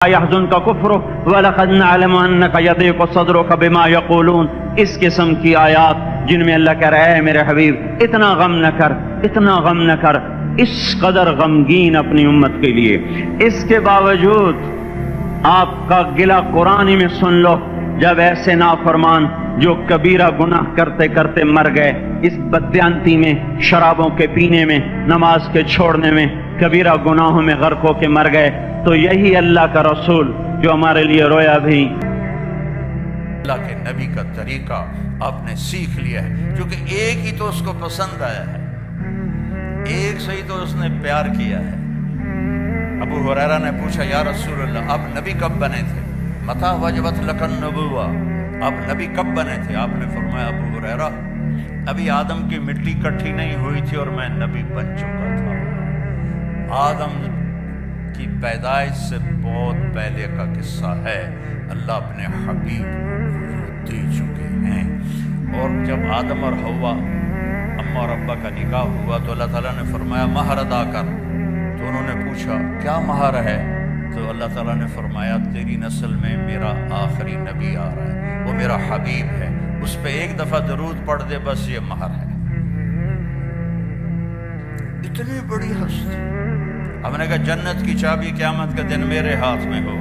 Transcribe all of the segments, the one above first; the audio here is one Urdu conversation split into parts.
يحزنك كفرك ولقد نعلم انك يضيق صدرك بما يقولون. اس قسم کی آیات جن میں اللہ کہہ رہا ہے میرے حبیب اتنا غم نہ کر، اتنا غم نہ کر، اس قدر غمگین اپنی امت کے لیے. اس کے باوجود آپ کا گلہ قرآن میں سن لو، جب ایسے نافرمان جو کبیرہ گناہ کرتے کرتے مر گئے، اس بددیانتی میں، شرابوں کے پینے میں، نماز کے چھوڑنے میں، کبیرہ گناہوں میں غرق ہو کے مر گئے، تو یہی اللہ کا رسول جو ہمارے لیے رویا بھی. اللہ کے نبی کا طریقہ آپ نے سیکھ لیا ہے، کیونکہ ایک ہی تو اس کو پسند آیا ہے، ایک سے ہی تو اس نے پیار کیا ہے. ابو ہریرہ نے پوچھا یا رسول اللہ آپ نبی کب بنے تھے؟ متى وجبت لک النبوہ، آپ نبی کب بنے تھے؟ آپ نے فرمایا ابو ہریرہ ابھی آدم کی مٹی کٹھی نہیں ہوئی تھی اور میں نبی بن چکا تھا. آدم کی پیدائش سے بہت پہلے کا قصہ ہے، اللہ اپنے حبیب کو دے چکے ہیں. اور جب آدم اور حوا اماں اور ابا کا نکاح ہوا تو اللہ تعالیٰ نے فرمایا مہر ادا کر. تو انہوں نے پوچھا کیا مہر ہے؟ تو اللہ تعالیٰ نے فرمایا تیری نسل میں میرا آخری نبی آ رہا ہے، وہ میرا حبیب ہے، اس پہ ایک دفعہ درود پڑھ دے بس یہ مہر ہے. اتنی بڑی ہستی. ہم نے کہا جنت کی چابی قیامت کا دن میرے ہاتھ میں ہو،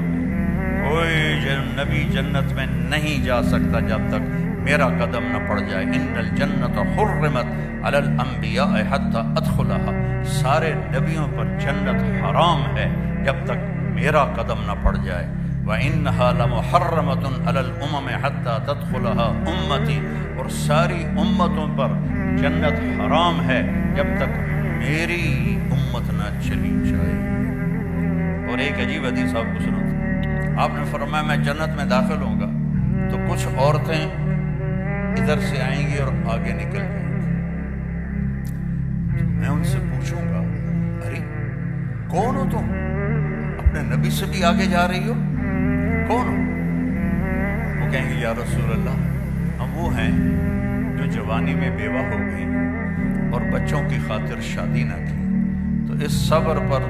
کوئی نبی جنت میں نہیں جا سکتا جب تک میرا قدم نہ پڑ جائے. ان الجنت حرمت علی الانبیاء حتی ادخلها، سارے نبیوں پر جنت حرام ہے جب تک میرا قدم نہ پڑ جائے. وَإِنَّهَا لَمُحَرَّمَةٌ عَلَى الْأُمَمِ حَتَّى تَدْخُلَهَا أُمَّتِي، اور ساری امتوں پر جنت حرام ہے جب تک میری امت نہ چلی جائے. اور ایک عجیب حدیث آپ کو سناتا. آپ نے فرمایا میں جنت میں داخل ہوں گا تو کچھ عورتیں ادھر سے آئیں گی اور آگے نکل جائیں گی. میں ان سے پوچھوں گا ارے کون ہو تم؟ اپنے نبی سے بھی آگے جا رہی ہو؟ کون ہو؟ وہ کہیں گے یا رسول اللہ ہم وہ ہیں جو جوانی میں بیوہ ہو گئی اور بچوں کی خاطر شادی نہ کی، تو اس صبر پر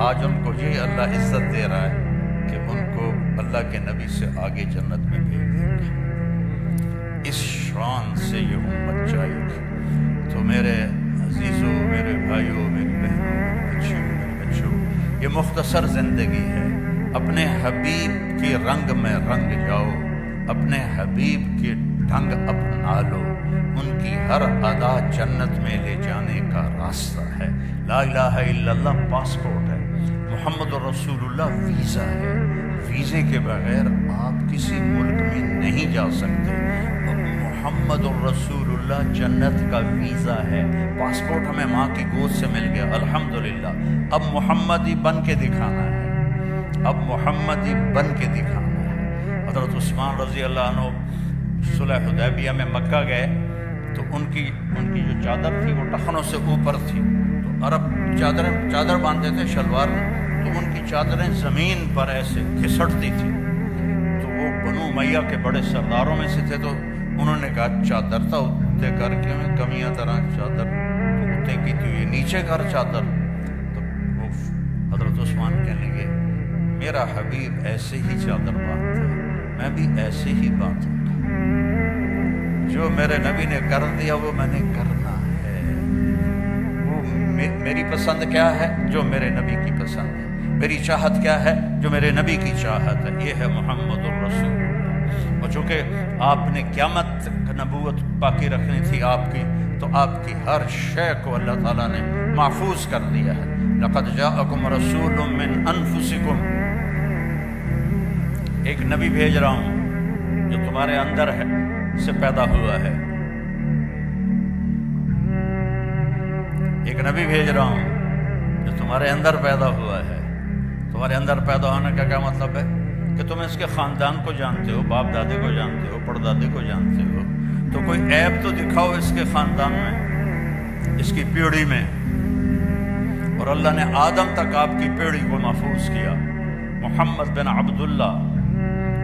آج ان کو یہ اللہ عزت دے رہا ہے کہ ان کو اللہ کے نبی سے آگے جنت میں بھیج دیں گے. اس شان سے یہ امت جائے گی. تو میرے عزیزوں، میرے بھائیوں، میری بہنوں، بچیوں، میرے بچوں، یہ مختصر زندگی ہے. اپنے حبیب کے رنگ میں رنگ جاؤ، اپنے حبیب کے ڈھنگ اپنا لو. ان کی ہر ادا جنت میں لے جانے کا راستہ ہے. لا الہ الا اللہ پاسپورٹ ہے، محمد رسول اللہ ویزا ہے. ویزے کے بغیر آپ کسی ملک میں نہیں جا سکتے. محمد الرسول اللہ جنت کا ویزا ہے. پاسپورٹ ہمیں ماں کی گود سے مل گیا الحمدللہ. اب محمدی بن کے دکھانا ہے، اب محمدی بن کے دکھانا ہے. حضرت عثمان رضی اللہ عنہ صلح حدیبیہ میں مکہ گئے تو ان کی جو چادر تھی وہ ٹخنوں سے اوپر تھی. تو عرب چادر باندھتے تھے شلوار میں، تو ان کی چادریں زمین پر ایسے گھسٹتی تھی. تو وہ بنو امیہ کے بڑے سرداروں میں سے تھے، تو انہوں نے کہا چادر تھا اتنے کر کے میں کمیاں طرح چادر اتنے کی تھی، یہ نیچے کر چادر. تو وہ حضرت عثمان کہنے لگے میرا حبیب ایسے ہی چادر باندھتا ہے، میں بھی ایسے ہی باندھوں گا. جو میرے نبی نے کر دیا وہ میں نے کرنا ہے. وہ میری پسند کیا ہے؟ جو میرے نبی کی پسند ہے. میری چاہت کیا ہے؟ جو میرے نبی کی چاہت ہے. یہ ہے محمد الرسول. اور چونکہ آپ نے قیامت نبوت باقی رکھنی تھی آپ کی، تو آپ کی ہر شے کو اللہ تعالیٰ نے محفوظ کر دیا ہے. لقد جاءکم رسول من انفسکم، ایک نبی بھیج رہا ہوں جو تمہارے اندر ہے، سے پیدا ہوا ہے. ایک نبی بھیج رہا ہوں جو تمہارے اندر پیدا ہوا ہے. تمہارے اندر پیدا ہونے کا کیا مطلب ہے؟ کہ تم اس کے خاندان کو جانتے ہو، باپ دادے کو جانتے ہو، پردادے کو جانتے ہو. تو کوئی عیب تو دکھاؤ اس کے خاندان میں، اس کی پیڑھی میں. اور اللہ نے آدم تک آپ کی پیڑھی کو محفوظ کیا. محمد بن عبداللہ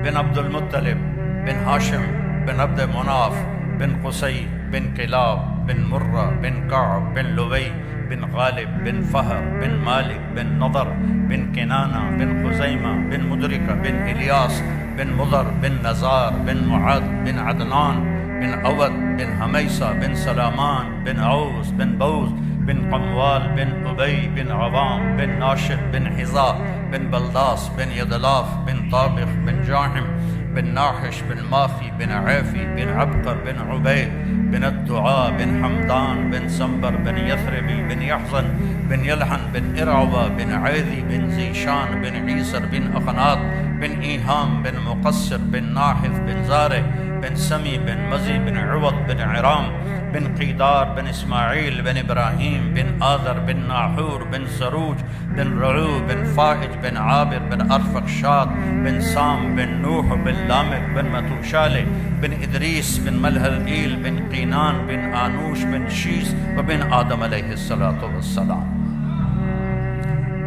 بن عبد المطلب بن ہاشم بن عبد مناف بن قصی بن کلاب بن مرہ بن کعب بن لوی بن غالب بن فہر بن مالک بن نضر بن کنانہ بن خزیمہ بن مدرکہ بن الیاس بن مضر بن نزار بن معد بن عدنان بن عود بن حمیسہ بن سلامان بن عوس بن بوز بن قموال بن ابی بن عوام بن ناشد بن حذا بن بلداس بن یدلاف بن طابخ بن جاحم بن ناحش بن ماخی بن عیفی بن عبقر بن عبید بن الدعاء بن حمدان بن سنبر بن یثربی بن یحزن بن یلحن بن ارعوہ بن عیدی بن زیشان بن عیسر بن اخنات بن ایہام بن مقصر بن ناحث بن زارع بن سمی بن مزی بن عوض بن عرام بن قیدار بن اسماعیل بن ابراہیم بن آذر بن ناحور بن سروج بن رعو بن فائج بن عابر بن ارفخشاد بن سام بن نوح بن لامک بن متوشالہ بن ادریس بن ملہلئیل بن قینان بن آنوش بن شیس وبن آدم علیہ السلام۔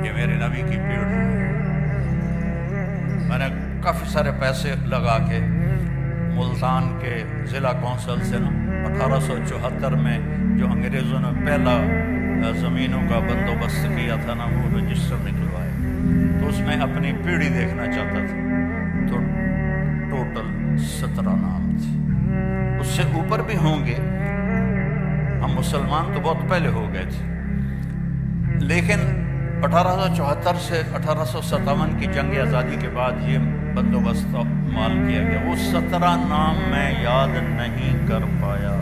یہ میرے نبی کی پیڑھی ہے۔ میں نے کافی سارے پیسے لگا کے ملتان کے ضلع کونسل سے 1874 میں جو انگریزوں نے پہلا زمینوں کا بندوبست کیا تھا نا، وہ رجسٹر نکلوائے، تو اس میں اپنی پیڑھی دیکھنا چاہتا تھا، تو ٹوٹل 17 نام تھے۔ اس سے اوپر بھی ہوں گے، ہم مسلمان تو بہت پہلے ہو گئے تھے، لیکن 1874 سے 1857 کی جنگ آزادی کے بعد یہ بندوبست مال کیا گیا۔ وہ 17 نام میں یاد نہیں کر پایا،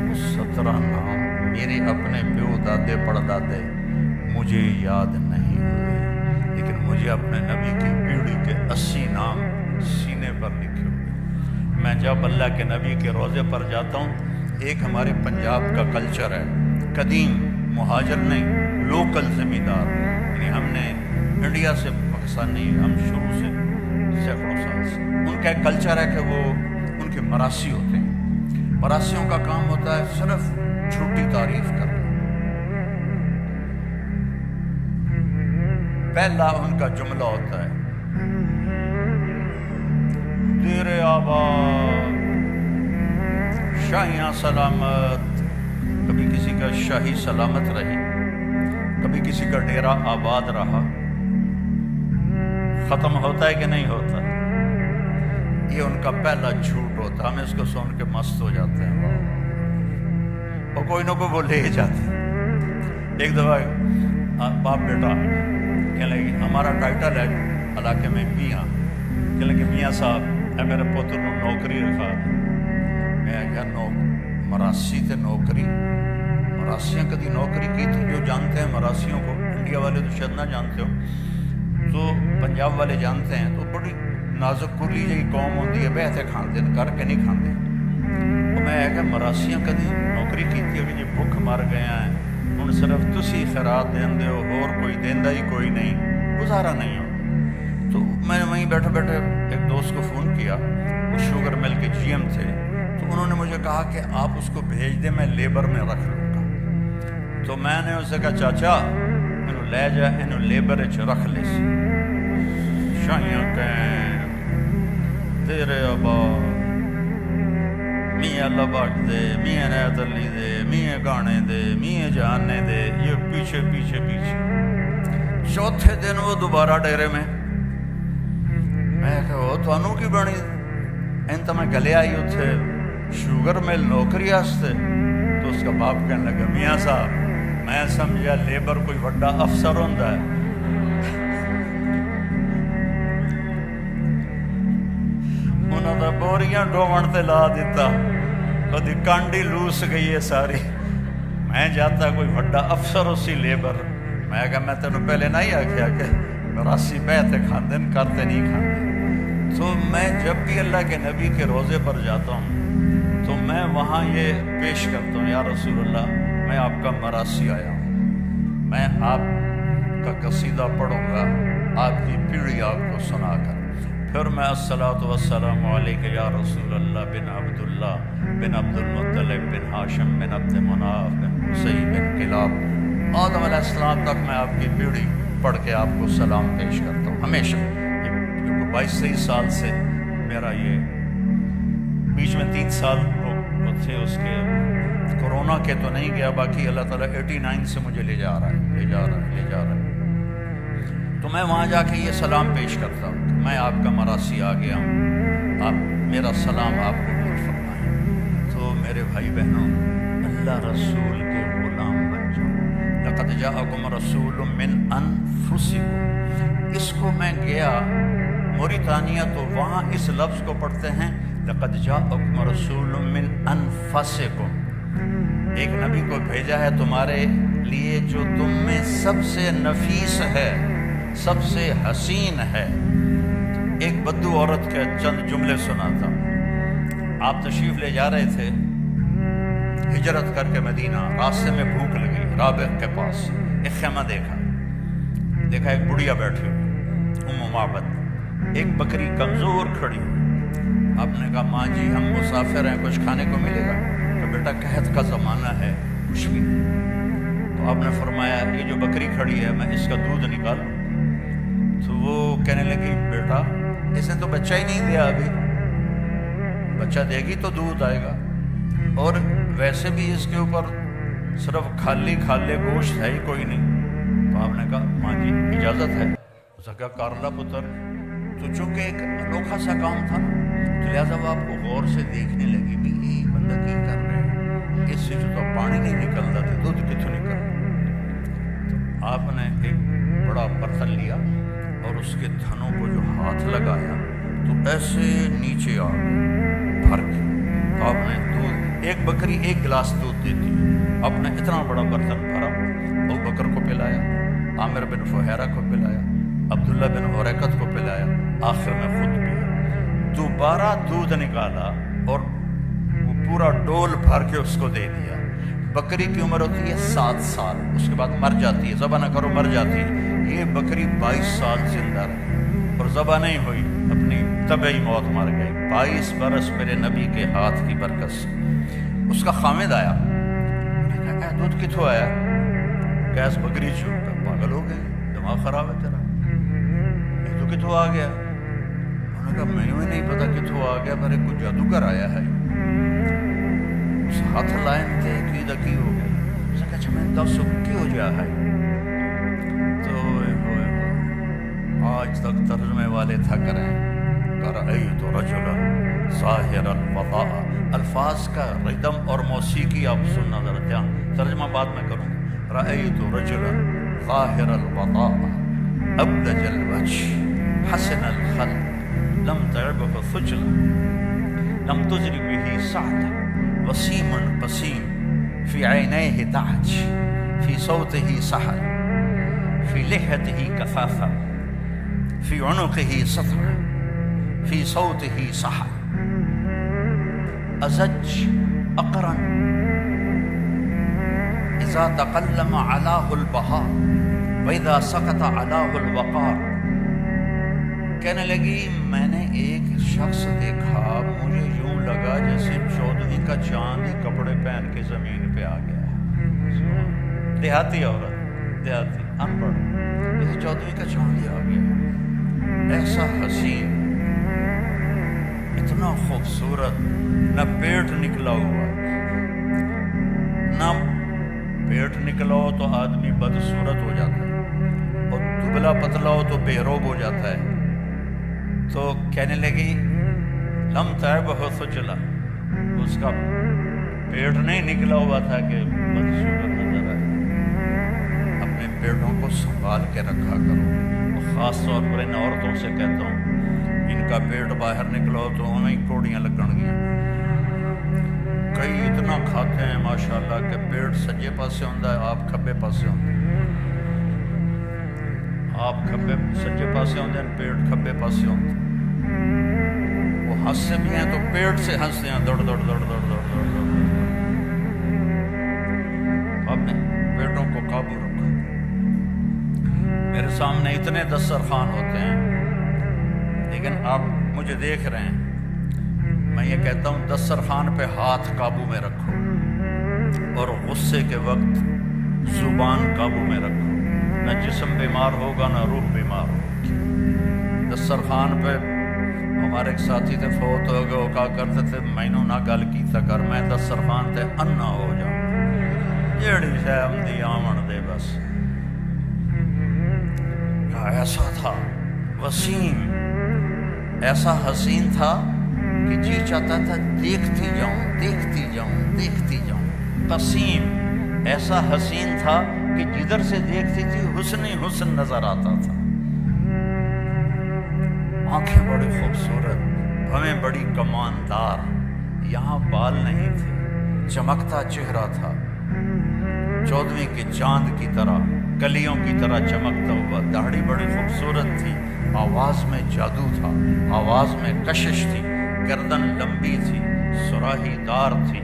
وہ 17 نام میرے اپنے پیو دادے پڑدادے مجھے یاد نہیں ہوئے، لیکن مجھے اپنے نبی کی پیڑھی کے 80 نام سینے پر لکھے ہوئے۔ میں جب اللہ کے نبی کے روضے پر جاتا ہوں، ایک ہمارے پنجاب کا کلچر ہے، قدیم مہاجر نہیں، لوکل زمیندار، یعنی ہم نے انڈیا سے پاکستان نہیں، ہم شروع سے سینکڑوں سال سے، ان کا ایک کلچر ہے کہ وہ ان کے مراسی ہوتے ہیں۔ مراسیوں کا کام ہوتا ہے صرف جھوٹی تعریف کرنا۔ پہلا ان کا جملہ ہوتا ہے تیرے آباد شاہیاں سلامت، کبھی کسی کا شاہی سلامت رہی، کبھی کسی کا ڈیرا آباد رہا۔ ختم ہوتا ہے کہ نہیں ہوتا؟ یہ ان کا پہلا جھوٹ ہوتا ہے، ہم اس کو سن کے مست ہو جاتے ہیں اور کوئی نہ کوئی وہ لے جاتے ہیں۔ ایک دفعہ باپ بیٹا کہنے لگے ہمارا ٹائٹل ہے علاقے میں میاں، کہنے لگے میاں صاحب اے میرے پوتر نے نوکری رکھا۔ میں کیا مراسی تے نوکری؟ مراسیاں کدی نوکری کی تھی؟ جو جانتے ہیں مراسیوں کو، انڈیا والے تو شاید نہ جانتے ہو، تو پنجاب والے جانتے ہیں، تو بڑی نازک کلی جی قوم ہوتی ہے، بیٹھے کھاندے کر کے نہیں کھاندے۔ تو میں کہ مراسیاں کدی نوکری کی تھی کہ جی بھوک مر گیا ہے، ہوں صرف تسی خیرات دین ہو، اور کوئی دیندا ہی کوئی نہیں، گزارا نہیں ہو۔ تو میں نے وہیں بیٹھے بیٹھے ایک دوست کو فون کیا، وہ شوگر مل کے جی ایم تھے، تو انہوں نے مجھے کہا کہ آپ اس کو بھیج دیں، میں لیبر میں رکھ لوں گا۔ تو میں نے اسے کہا چاچا انہوں لے جا، انہوں لیبر چ رکھ لے سی، شاہیاں کہیں تیرے آباد میاں لباٹ دے، میاں نیت علی دے، میاں گانے دے، میاں جانے دے، یہ پیچھے پیچھے پیچھے۔ چوتھے دن وہ دوبارہ ڈیرے میں، میں کہ وہ تھانوں کی بنی؟ ان تو میں گلے آئی اتھے شوگر مل نوکری آستے۔ تو اس کا باپ کہنے لگا میاں صاحب میں سمجھا لیبر کوئی بڑا افسر ہوتا ہے۔ انہوں نے بوریاں ڈومن تے لا دیتا، کدی کانڈی لوس گئی ہے ساری۔ میں جاتا کوئی بڑا افسر اسی لیبر، میں کہا میں تینوں پہلے نہیں آکھیا کہ مراسی بیٹھے کھاندے کرتے نہیں کھاندے۔ تو میں جب بھی اللہ کے نبی کے روضے پر جاتا ہوں تو میں وہاں یہ پیش کرتا ہوں، یا رسول اللہ میں آپ کا مراسی آیا ہوں، میں آپ کا قصیدہ پڑھوں گا، آپ کی پیڑھی آپ کو سنا کر، پھر میں الصلاۃ والسلام علیک یا رسول اللہ بن عبداللہ بن عبد المطلب بن ہاشم بن عبد مناف بن حسین بن کلاب آدم علیہ السلام تک میں آپ کی پیڑھی پڑھ کے آپ کو سلام پیش کرتا ہوں ہمیشہ۔ 22-23 سال سے میرا یہ، بیچ میں 3 سال وہ تھے اس کے کورونا کے تو نہیں گیا، باقی اللہ تعالیٰ 89 سے مجھے لے جا رہا ہے۔ تو میں وہاں جا کے یہ سلام پیش کرتا ہوں کہ میں آپ کا مراسی آ گیا ہوں، آپ میرا سلام آپ کو قبول فرمائیں۔ تو میرے بھائی بہنوں، اللہ رسول کے غلام بن جاؤ۔ لقد جاءکم رسول من انفسکم، اس کو میں گیا موریتانیہ تو وہاں اس لفظ کو پڑھتے ہیں لقد جاءکم رسول من انفسکم، ایک نبی کو بھیجا ہے تمہارے لیے جو تم میں سب سے نفیس ہے، سب سے حسین ہے۔ ایک بدو عورت کے چند جملے سناتا ہوں۔ آپ تشریف لے جا رہے تھے ہجرت کر کے مدینہ، راستے میں بھوک لگی، رابغ کے پاس ایک خیمہ دیکھا ایک بڑھیا بیٹھی ہوئی ام معبد، ایک بکری کمزور کھڑی ہوئی۔ آپ نے کہا ماں جی ہم مسافر ہیں، کچھ کھانے کو ملے گا؟ کہ بیٹا قحط کا زمانہ ہے، کچھ بھی۔ تو آپ نے فرمایا یہ جو بکری کھڑی ہے میں اس کا دودھ نکالوں؟ تو وہ کہنے لگی بیٹا اس نے تو بچہ ہی نہیں دیا، ابھی بچہ دے گی تو دودھ آئے گا، اور ویسے بھی اس کے اوپر صرف کھالے گوشت ہے ہی کوئی نہیں۔ تو آپ نے کہا ماں جی اجازت ہے؟ اس نے کہا کارلا پتر، تو چونکہ ایک انوکھا سا کام تھا تو لہٰذا وہ آپ کو غور سے دیکھنے لگی بھی یہ بندہ کی کر رہے ہیں، اس سے جو تو پانی نہیں نکلتا تھا دودھ کتوں نکل۔ تو آپ نے ایک بڑا برتن لیا اور اس کے تھنوں کو جو ہاتھ لگایا تو ایسے نیچے آ بھر کے، تو آپ نے دودھ، ایک بکری ایک گلاس دودھ دیتی ہے، آپ نے اتنا بڑا برتن بھرا، ابو بکر کو پلایا، عامر بن فہیرہ کو پلایا، عبداللہ بن عریقت کو پلایا، آخر میں خود پیا۔ دوبارہ دودھ نکالا اور وہ پورا ڈول بھر کے اس کو دے دیا۔ بکری کی عمر ہوتی ہے 7 سال، اس کے بعد مر جاتی ہے، ذبح نہ کرو مر جاتی ہے۔ یہ بکری 22 سال زندہ رہی اور ذبح نہیں ہوئی، اپنی طبعی موت مر گئی۔ 22 برس میرے نبی کے ہاتھ کی برکت سے۔ اس کا خامد آیا، کہا دودھ کتوں آیا؟ گیس بکری چھوڑ کر پاگل ہو گئے، دماغ خراب ہے تیرا، یہ تو کتوں آ گیا؟ انہوں نے کہا میں بھی نہیں پتا کتوں آ گیا، میرے کو جادوگر آیا ہے۔ اس ہاتھ لائن تے کی دکی ہو گئی، اس نے کہا اچھا میں دس کی ہو جا ہے۔ تو آج تک ترجمے والے تھک رہے ہیں، رأیت رجلا ظاہر الوضاء، الفاظ کا ردم اور موسیقی آپ سننا ذرا دھیان، ترجمہ بعد میں کروں۔ رأیت رجلا ظاہر الوضاء ابلج الوجه حسن الخلق لم تعبه ثجلا لم تجر به سعة وسيم قسيم في عينيه دعج في صوته سحر في لحيته كثافة في عنقه سطر في صوته سحر أزج أقرن إذا تقلم علاه البهاء وإذا سقط علاه الوقار۔ کہنے لگی میں نے ایک شخص دیکھا، مجھے یوں لگا جیسے 14ویں کا چاند ہی کپڑے پہن کے زمین پہ آ گیا ہے۔ دیہاتی عورت، دیہاتی ان پڑھ، جیسے 14ویں کا چاند ہی آ گیا، ایسا حسین، اتنا خوبصورت، نہ پیٹ نکلا ہوا، نہ پیٹ نکلا ہو تو آدمی بدصورت ہو جاتا ہے، اور دبلا پتلا ہو تو بے روب ہو جاتا ہے۔ تو کہنے لگی لم تعبہ ثجلا، اس کا پیٹ نہیں نکلا ہوا تھا کہ بدصورت نظر آئے۔ اپنے پیٹوں کو سنبھال کے رکھا کرو، خاص طور پر ان عورتوں سے کہتا ہوں ان کا پیٹ باہر نکلا ہو تو انہیں کوڑیاں لگن گیا۔ کئی اتنا کھاتے ہیں ماشاءاللہ کہ پیٹ سجے پاسے ہوتا ہے، آپ کھبے پاسے ہوتے ہیں، آپ کھبے سجے پاسے ہوتے ہیں، پیٹ کھبے پاسے ہوتے ہیں۔ وہ ہنستے بھی ہیں تو پیٹ سے ہنستے ہیں، دوڑ دوڑ دوڑ دوڑ دوڑ دوڑ دوڑ۔ اپنے پیٹوں کو قابو رکھو۔ میرے سامنے اتنے دسترخوان ہوتے ہیں لیکن آپ مجھے دیکھ رہے ہیں، میں یہ کہتا ہوں دسترخوان پہ ہاتھ قابو میں رکھو اور غصے کے وقت زبان قابو میں رکھو، نہ جسم بیمار ہوگا نہ روح بیمار ہوگی۔ دسترخوان پہ ہمارے ایک ساتھی تھے فوت ہو گئے، وہ کہا کرتے تھے مینوں نہ گل کیتا کر، میں دسترخوان تے انا ہو جاؤں، جیڑی شے آمدی آمن دے بس۔ کہا ایسا تھا وسیم، ایسا حسین تھا کہ جی چاہتا تھا دیکھتی جاؤں دیکھتی جاؤں دیکھتی جاؤں۔ قسیم، ایسا حسین تھا کہ جدھر سے دیکھتی تھی حسن ہی حسن نظر آتا تھا، آنکھیں بڑی خوبصورت، بھویں بڑی کماندار، یہاں بال نہیں تھے، چمکتا چہرہ تھا 14ویں کے چاند کی طرح، کلیوں کی طرح چمکتا ہوا، داڑھی بڑی خوبصورت تھی، آواز میں جادو تھا، آواز میں کشش تھی، گردن لمبی تھی، سراہی دار تھی،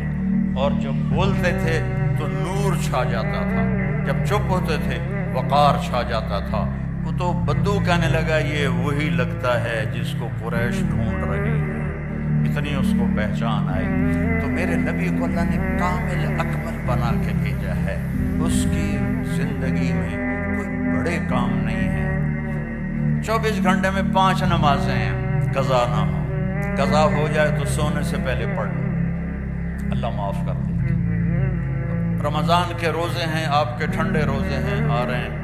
اور جب بولتے تھے تو نور چھا جاتا تھا، جب چپ ہوتے تھے وقار چھا جاتا تھا۔ وہ تو بدو کہنے لگا یہ وہی لگتا ہے جس کو قریش ڈھونڈ رہی ہے، اتنی اس کو پہچان آئی۔ تو میرے نبی کو اللہ نے کامل اکمل بنا کے بھیجا ہے، اس کی زندگی میں کوئی بڑے کام نہیں ہیں۔ 24 گھنٹے میں 5 نمازیں ہیں، قضا نہ ہو، قضا ہو جائے تو سونے سے پہلے پڑھ لو، اللہ معاف کر دے۔ رمضان کے روزے ہیں، آپ کے ٹھنڈے روزے ہیں آ رہے ہیں،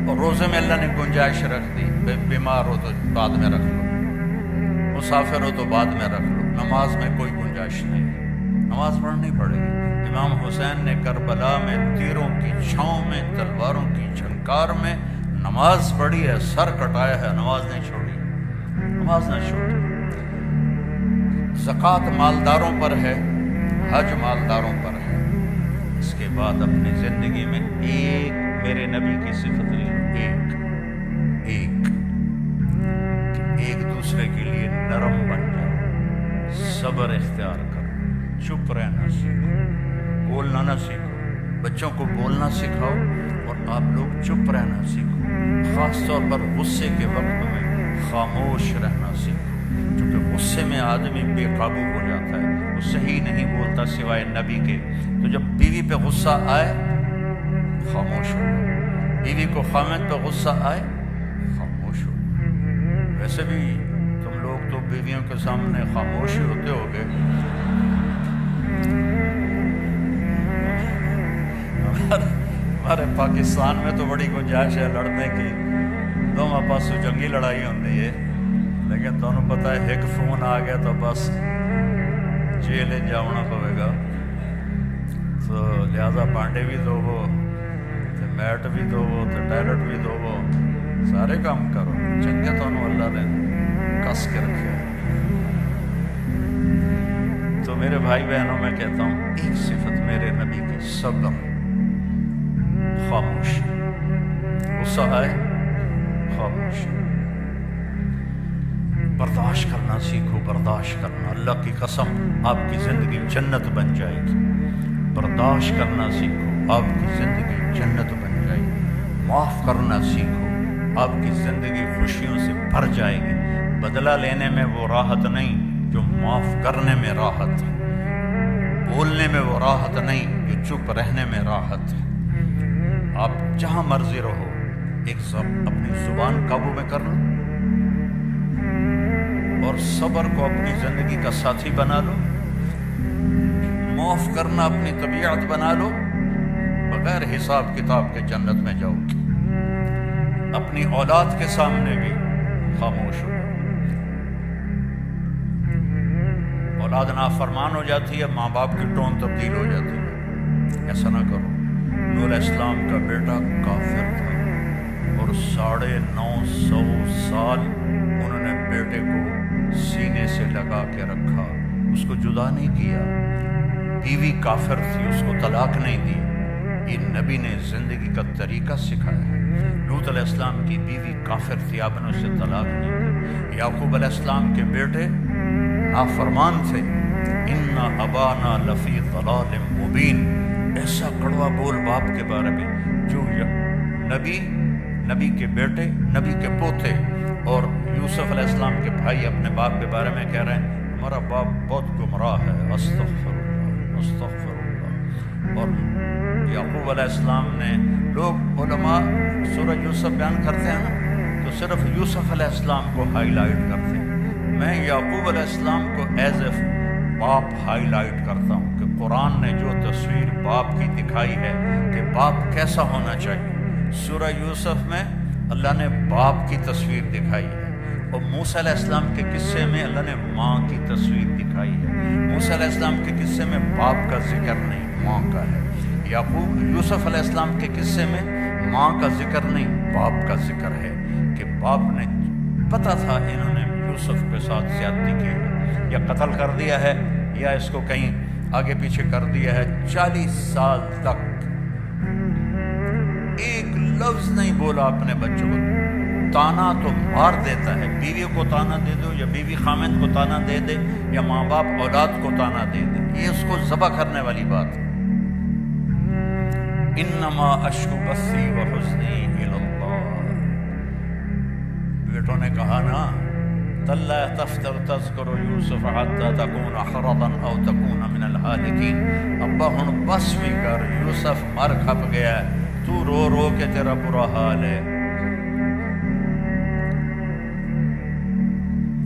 اور روزے میں اللہ نے گنجائش رکھ دی، بیمار ہو تو بعد میں رکھ لو، مسافر ہو تو بعد میں رکھ لو، نماز میں کوئی گنجائش نہیں، نماز پڑھنی پڑے گی۔ امام حسین نے کربلا میں تیروں کی چھاؤں میں، تلواروں کی جھنکار میں نماز پڑھی ہے، سر کٹایا ہے، نماز نہیں چھوڑی، نماز نہ چھوڑی۔ زکوٰۃ مالداروں پر ہے، حج مالداروں پر ہے۔ اس کے بعد اپنی زندگی میں ایک میرے نبی کی صفت لے لو، ایک دوسرے کے لیے نرم بن جاؤ، صبر اختیار کرو، چپ رہنا سیکھو، بولنا نہ سیکھو، بچوں کو بولنا سکھاؤ، اور آپ لوگ چپ رہنا سیکھو، خاص طور پر غصے کے وقت میں خاموش رہنا سیکھو، کیونکہ غصے میں آدمی بے قابو ہو جاتا ہے، وہ صحیح نہیں بولتا سوائے نبی کے۔ تو جب بیوی پہ غصہ آئے خاموش ہو، بیوی کو خامد پہ غصہ آئے خاموش ہو۔ ویسے بھی تم لوگ تو بیویوں کے سامنے خاموش ہی ہوتے ہو گے، ہمارے پاکستان میں تو بڑی گنجائش ہے لڑنے کی، دونوں پاسوں جنگی لڑائی ہوتی ہے، لیکن تمہیں پتہ ہے ایک فون آ گیا تو بس جیل جانا پوے گا، تو لہذا پانڈے بھی دو وہ، میٹ بھی دو وہ، ٹائلٹ بھی دو وہ، سارے کام کرو، چنگے تو اللہ نے کس کے رکھے۔ تو میرے بھائی بہنوں میں کہتا ہوں ایک صفت میرے نبی کی، صبر، خاموشی، غصہ آئے خاموشی، برداشت کرنا سیکھو، برداشت کرنا، اللہ کی قسم آپ کی زندگی جنت بن جائے گی، برداشت کرنا سیکھو، آپ کی زندگی جنت بن جائے گی، معاف کرنا سیکھو، آپ کی زندگی خوشیوں سے بھر جائے گی، بدلہ لینے میں وہ راحت نہیں جو معاف کرنے میں راحت ہے، بولنے میں وہ راحت نہیں جو چپ رہنے میں راحت ہے۔ آپ جہاں مرضی رہو، ایک اپنی زبان قابو میں کر لو، اور صبر کو اپنی زندگی کا ساتھی بنا لو، معاف کرنا اپنی طبیعت بنا لو، بغیر حساب کتاب کے جنت میں جاؤ گے۔ اپنی اولاد کے سامنے بھی خاموش ہو، اولاد نافرمان ہو جاتی ہے، ماں باپ کی ٹون تبدیل ہو جاتی ہے، ایسا نہ کرو۔ نوح علیہ السلام کا بیٹا کافر تھا، اور 950 سال انہوں نے بیٹے کو سینے سے لگا کے رکھا، اس کو جدا نہیں کیا، بیوی کافر تھی، اس کو طلاق نہیں دی، یہ نبی نے زندگی کا طریقہ سکھایا ہے۔ لوط علیہ السلام کی بیوی کافر تھی، آپ نے اسے طلاق نہیں دی۔ یعقوب علیہ السلام کے بیٹے نافرمان تھے، ان ابانا لفی ضلال مبین، ایسا کڑوا بول باپ کے بارے میں، جو نبی کے بیٹے، نبی کے پوتے، اور یوسف علیہ السلام کے بھائی اپنے باپ کے بارے میں کہہ رہے ہیں ہمارا باپ بہت گمراہ ہے، استغفر اللہ استغفر اللہ۔ اور یعقوب علیہ السلام نے، لوگ علماء سورہ یوسف بیان کرتے ہیں نا، تو تو صرف یوسف علیہ السلام کو ہائی لائٹ کرتے ہیں، میں یعقوب علیہ السلام کو ایز اے باپ ہائی لائٹ کرتا ہوں کہ قرآن نے جو تصویر باپ کی دکھائی ہے کہ باپ کیسا ہونا چاہیے، سورہ یوسف میں اللہ نے باپ کی تصویر دکھائی ہے، اور موسیٰ علیہ السلام کے قصے میں اللہ نے ماں کی تصویر دکھائی ہے۔ موسیٰ علیہ السلام کے قصے میں باپ کا ذکر نہیں، ماں کا ہے۔ یوسف علیہ السلام کے قصے میں ماں کا ذکر نہیں، باپ کا ذکر ہے کہ باپ نے پتہ تھا انہوں نے یوسف کے ساتھ زیادتی کی ہے، یا قتل کر دیا ہے یا اس کو کہیں آگے پیچھے کر دیا ہے۔ 40 سال تک ایک لفظ نہیں بولا اپنے بچوں کو۔ تانا تو مار دیتا ہے، بیوی کو تانا دے دو یا بیوی خامند کو تانا دے دے یا ماں باپ اولاد کو تانا دے دے، یہ اس کو ذبح کرنے والی بات ہے۔ انما اشکو بثی وحزنی الی اللہ، بیٹوں نے کہا نا تلا تفتر تذکر یوسف حتی تکون حرضا او تکون من الہالکین، ابا ہن بس بھی کر، یوسف مر کھپ گیا ہے، تو رو رو کے تیرا برا حال ہے۔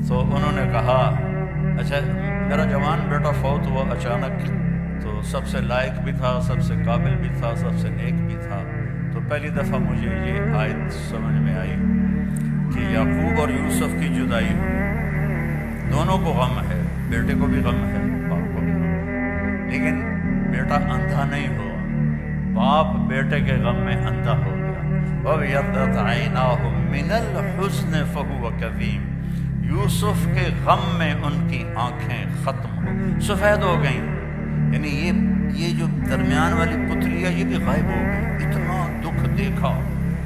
تو انہوں نے کہا اچھا میرا جوان بیٹا فوت ہوا اچانک، تو سب سے لائق بھی تھا، سب سے قابل بھی تھا، سب سے نیک بھی تھا، تو پہلی دفعہ مجھے یہ آیت سمجھ میں آئی کہ یعقوب اور یوسف کی جدائی ہوئی، دونوں کو غم ہے، بیٹے کو بھی غم ہے، باپ کو بھی غم ہے، لیکن بیٹا اندھا نہیں ہوا، باپ بیٹے کے غم میں اندھا ہو گیا۔ وَابْيَضَّتْ عَيْنَاهُ مِنَ الْحُزْنِ فَهُوَ كَظِيمٌ، یوسف کے غم میں ان کی آنکھیں ختم ہو سفید ہو گئیں، یعنی یہ جو درمیان والی پتلی ہے یہ بھی غائب ہو گئی، اتنا دکھ دیکھا،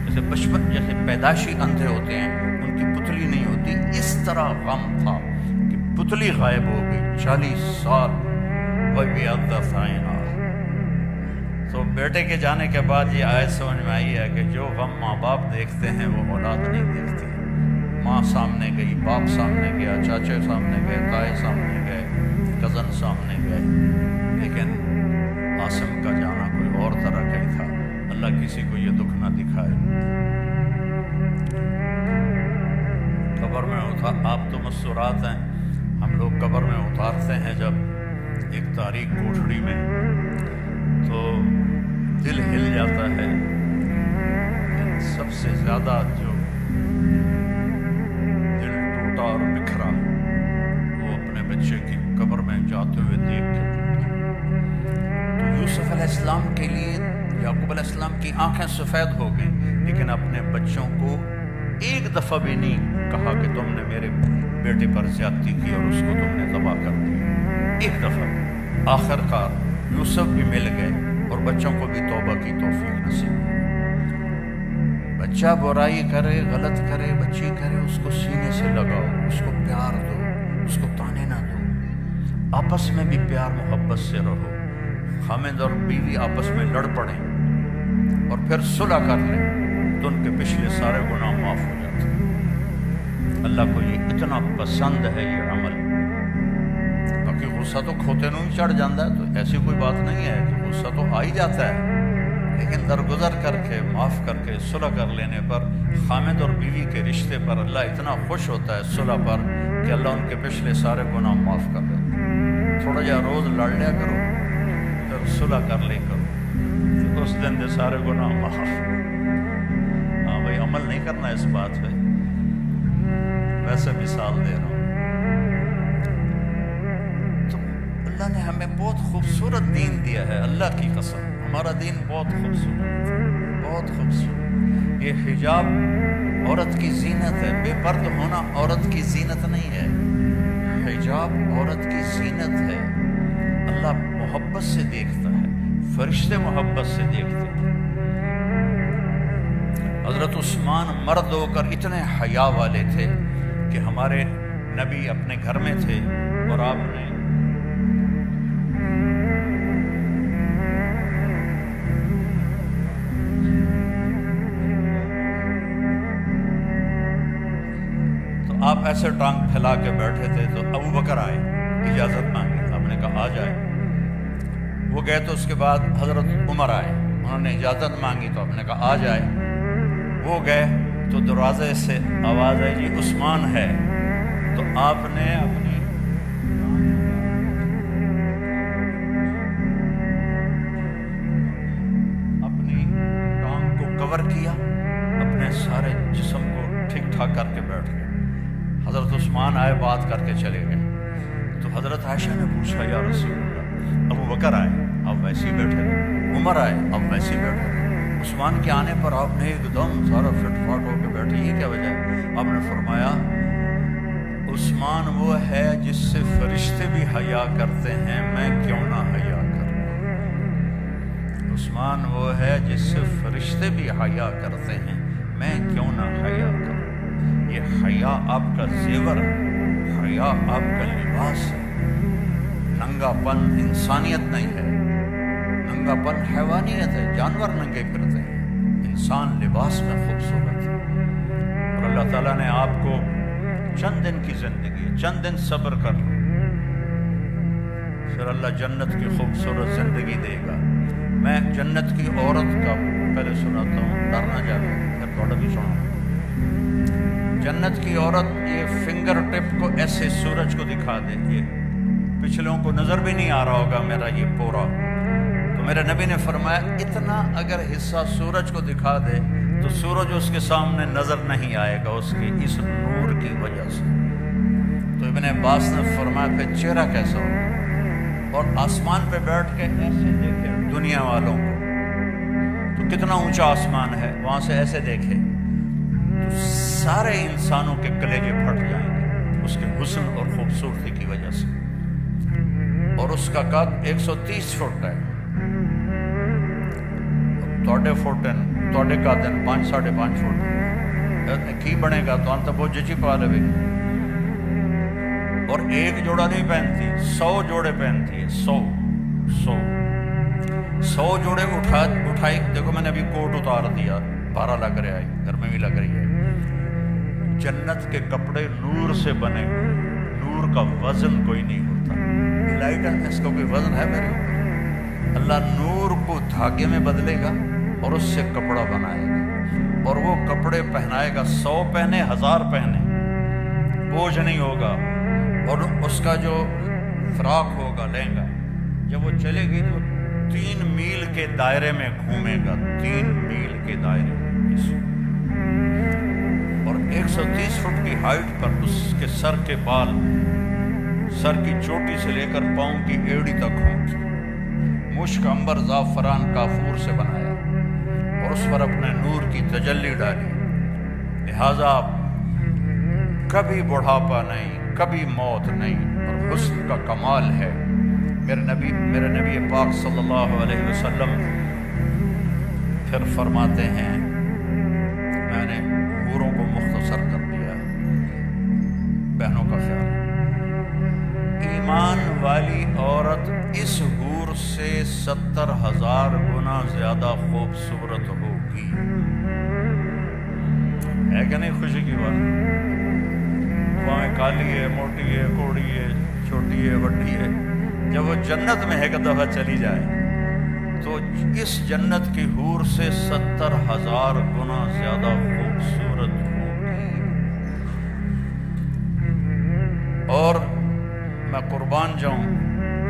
جیسے بچپن جیسے پیدائشی اندھے ہوتے ہیں ان کی پتلی نہیں ہوتی، اس طرح غم تھا کہ پتلی غائب ہو گئی 40 سال۔ وَابْيَضَّتْ عَيْنَاهُ، تو بیٹے کے جانے کے بعد یہ آیت سمجھ میں آئی ہے کہ جو غم ماں باپ دیکھتے ہیں وہ اولاد نہیں دیکھتی۔ ماں سامنے گئی، باپ سامنے گیا، چاچے سامنے گئے، تائے سامنے گئے، کزن سامنے گئے، لیکن عاصم کا جانا کوئی اور طرح کا ہی تھا۔ اللہ کسی کو یہ دکھ نہ دکھائے۔ قبر میں آپ تو مسورات ہیں، ہم لوگ قبر میں اتارتے ہیں جب ایک تاریک کوٹھڑی میں، تو دل ہل جاتا ہے۔ سب سے زیادہ جو اور بکھرا وہ اپنے بچے کی قبر میں جاتے ہوئے دیکھ کے، تو یوسف علیہ السلام کے لیے یعقوب علیہ السلام کی آنکھیں سفید ہو گئیں، لیکن اپنے بچوں کو ایک دفعہ بھی نہیں کہا کہ تم نے میرے بیٹے پر زیادتی کی اور اس کو تم نے تباہ کر دیا، ایک دفعہ۔ آخر کار یوسف بھی مل گئے اور بچوں کو بھی توبہ کی توفیق نصیب ہوئی۔ بچہ برائی کرے، غلط کرے، بچی کرے، اس کو سینے سے لگاؤ، اس کو پیار دو، اس کو تانے نہ دو، آپس میں بھی پیار محبت سے رہو۔ خامد اور بیوی آپس میں لڑ پڑیں اور پھر صلح کر لیں تو ان کے پچھلے سارے گناہ معاف ہو جاتے ہیں۔ اللہ کو یہ اتنا پسند ہے یہ عمل۔ باقی غصہ تو کھوتے نوں ہی چڑھ جاتا ہے، تو ایسی کوئی بات نہیں ہے کہ غصہ تو آ ہی جاتا ہے، لیکن درگزر کر کے، معاف کر کے، صلح کر لینے پر، خامد اور بیوی کے رشتے پر اللہ اتنا خوش ہوتا ہے صلح پر کہ اللہ ان کے پچھلے سارے گناہ معاف کر دیتا ہے۔ تھوڑا جا روز لڑ لیا کرو، پھر صلح کر لے کرو، تو اس دن دے سارے گناہ معاف۔ ہاں بھائی عمل نہیں کرنا اس بات پہ، ویسے مثال دے رہا ہوں۔ تو اللہ نے ہمیں بہت خوبصورت دین دیا ہے، اللہ کی قسم ہمارا دین بہت خوبصورت، بہت خوبصورت۔ یہ حجاب عورت کی زینت ہے، بے پرد ہونا عورت کی زینت نہیں ہے، حجاب عورت کی زینت ہے۔ اللہ محبت سے دیکھتا ہے، فرشتے محبت سے دیکھتے ہیں۔ حضرت عثمان مرد ہو کر اتنے حیا والے تھے کہ ہمارے نبی اپنے گھر میں تھے اور آپ نے آپ ایسے ٹانگ پھیلا کے بیٹھے تھے، تو ابو بکر آئے، اجازت مانگی، آپ نے کہا آ جائے۔ وہ گئے تو اس کے بعد حضرت عمر آئے، انہوں نے اجازت مانگی تو آپ نے کہا آ جائے۔ وہ گئے تو دروازے سے آواز آئی جی عثمان ہے، تو آپ نے اپنی ٹانگ کو کور کیا، اپنے سارے جسم کو ٹھیک ٹھاک کر کے بیٹھ گئے۔ حضرت عثمان آئے، بات کر کے چلے گئے۔ تو حضرت عائشہ نے پوچھا یا رسول اللہ، ابو بکر آئے اب ویسے ہی بیٹھے رہے، عمر آئے اب ویسے ہی بیٹھے رہے، عثمان کے آنے پر آپ نے ایک دم سارا فٹ فاٹ ہو کے بیٹھے، یہ کیا وجہ ہے؟ آپ نے فرمایا عثمان وہ ہے جس سے فرشتے بھی حیا کرتے ہیں، میں کیوں نہ حیا کروں؟ عثمان وہ ہے جس سے فرشتے بھی حیا کرتے ہیں، میں کیوں نہ حیا کروں؟ یہ حیا آپ کا زیور ہے، حیا آپ کا لباس ہے۔ ننگا پن انسانیت نہیں ہے، ننگا پن حیوانیت ہے، جانور ننگے پھرتے ہیں، انسان لباس میں خوبصورت ہے۔ اور اللہ تعالیٰ نے آپ کو چند دن کی زندگی، چند دن صبر کر لو، پھر اللہ جنت کی خوبصورت زندگی دے گا۔ میں جنت کی عورت کا پہلے سناتا ہوں، ڈرنا جاوے پھر تھوڑا بھی سناؤں۔ جنت کی عورت یہ فنگر ٹپ کو ایسے سورج کو دکھا دے، یہ پچھلوں کو نظر بھی نہیں آ رہا ہوگا میرا یہ پورا، تو میرے نبی نے فرمایا اتنا اگر حصہ سورج کو دکھا دے تو سورج اس کے سامنے نظر نہیں آئے گا، اس کی اس نور کی وجہ سے۔ تو ابن عباس نے فرمایا پھر چہرہ کیسا ہو؟ اور آسمان پہ بیٹھ کے ایسے دیکھے دنیا والوں کو، تو کتنا اونچا آسمان ہے، وہاں سے ایسے دیکھے تو سارے انسانوں کے کلیجے پھٹ جائیں گے اس کے حسن اور خوبصورتی کی وجہ سے۔ اور اس کا قد 130 فٹ ہے، توڑے فٹ توڑے کا دن 5 ساڑھے 5 فٹ کی بنے گا تو انت بہت جچی پا لے۔ اور ایک جوڑا نہیں پہنتی، 100 جوڑے پہنتی ہے، 100 جوڑے اٹھائی۔ دیکھو میں نے ابھی کوٹ اتار دیا، 12 لگ رہا ہے، گھر میں بھی لگ رہی ہے۔ جنت کے کپڑے نور سے بنے، نور کا وزن کوئی نہیں ہوتا۔ لائٹ ہے، اس کا کوئی وزن ہے میرے اوپر؟ اللہ نور کو دھاگے میں بدلے گا اور اس سے کپڑا بنائے گا، اور وہ کپڑے پہنائے گا، 100 پہنے 1000 پہنے، بوجھ نہیں ہوگا۔ اور اس کا جو فراق ہوگا لہنگا، جب وہ چلے گی تو 3 میل کے دائرے میں گھومے گا، 3 میل کے دائرے میں، اور 130 فٹ کی ہائٹ پر اس کے سر کے بال، سر کی چوٹی سے لے کر پاؤں کی ایڑی تک ہوں گی، مشک عنبر زعفران کافور سے بنایا، اور اس پر اپنے نور کی تجلی ڈالی۔ لہذا کبھی بڑھاپا نہیں، کبھی موت نہیں، اور حسن کا کمال ہے۔ میرے نبی پاک صلی اللہ علیہ وسلم پھر فرماتے ہیں، میں نے حوروں کو مختصر کر دیا، بہنوں کا خیال، ایمان والی عورت اس حور سے 70,000 گنا زیادہ خوبصورت ہوگی۔ ہے کہ نہیں خوشی کی بات؟ وہاں کالی ہے، موٹی ہے، کوڑی ہے، چھوٹی ہے، وڈی ہے، جب وہ جنت میں ایک دفعہ چلی جائے تو اس جنت کی حور سے 70,000 گنا زیادہ خوبصورت ہوگی۔ اور میں قربان جاؤں،